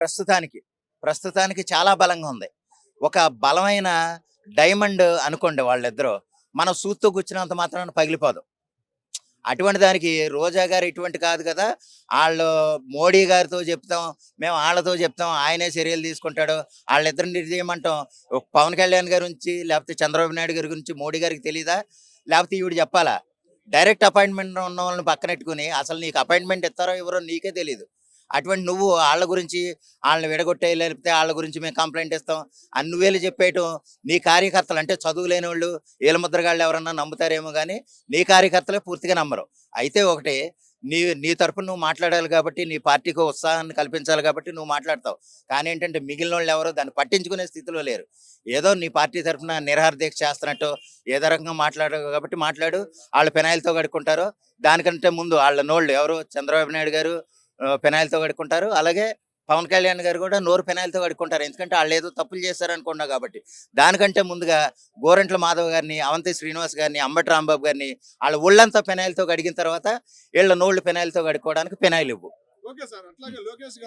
ప్రస్తుతానికి, ప్రస్తుతానికి చాలా బలంగా ఉంది. ఒక బలమైన డైమండ్ అనుకోండి వాళ్ళిద్దరూ. మనం సూత్తో గుచ్చినంత మాత్రాన పగిలిపోదు. అటువంటి దానికి రోజా గారు ఇటువంటి కాదు కదా! ఆళ్ళు మోడీ గారితో చెప్తాం, మేము ఆళ్ళతో చెప్తాం, ఆయనే చర్యలు తీసుకుంటాడు. ఆళ్ళిద్దరిని ఇది చేయమంటాం. పవన్ కళ్యాణ్ గారి గురించి, లేపోతే చంద్రబాబు నాయుడు గారి గురించి మోడీ గారికి తెలీదా? లేపోతే ఈవిడ చెప్పాలా? డైరెక్ట్ అపాయింట్‌మెంట్ ఉన్నోళ్ళని పక్కనెట్టుకొని, అసలు నీకు అపాయింట్‌మెంట్ ఇత్తారో, ఇవ్వరో నీకే తెలీదు. అటువంటి నువ్వు ఆళ్ళ గురించి, ఆళ్ళని విడగొట్టేయి, లేకపోతే ఆళ్ళ గురించి మేము కంప్లెయింట్ ఇస్తాం అని నువ్వెళ్లి చెప్పేయటం, నీ కార్యకర్తలు అంటే చదువు లేనోళ్ళు, ఈలముద్రగాళ్ళు ఎవరన్నా నమ్ముతారేమో గానీ, నీ కార్యకర్తలే పూర్తిగా నమ్మరు. అయితే ఒకటి, నీ నీ తరపున నువ్వు మాట్లాడాలి కాబట్టి, నీ పార్టీకి ఉత్సాహాన్ని కల్పించాలి కాబట్టి నువ్వు మాట్లాడతావు. కానీ ఏంటంటే మిగిలినోళ్ళెవరు దాన్ని పట్టించుకునే స్థితిలో లేరు. ఏదో నీ పార్టీ తరపున నిరాహార దీక్ష చేస్తున్నట్టో, ఏదో రకంగా మాట్లాడావు కాబట్టి మాట్లాడు. ఆళ్ళు ఫినాయిల్‌తో కడుక్కుంటారు. దానికంటే ముందు ఆళ్ళ నోళ్ళు ఎవరు చంద్రబాబు నాయుడు గారు ఫినాయిల్‌తో కడుక్కుంటారు. అలాగే పవన్ కళ్యాణ్ గారు కూడా నోరు ఫినాయిల్‌తో కడుక్కుంటారు. ఎందుకంటే ఆళ్ళేదో తప్పులు చేశారనుకున్నావు కాబట్టి. దానికంటే ముందుగా గోరంట్ల మాధవ్ గారిని, అవంతి శ్రీనివాస్ గారిని, అంబటి రాంబాబు గారిని ఆళ్ళ ఒళ్ళంతా ఫినాయిల్‌తో కడిగిన తర్వాత ఈళ్ళ నోళ్ళు ఫినాయిల్‌తో కడుక్కోవడానికి ఫినాయిల్ ఇవ్వు. Okay sir. అట్లాగే లోకేష్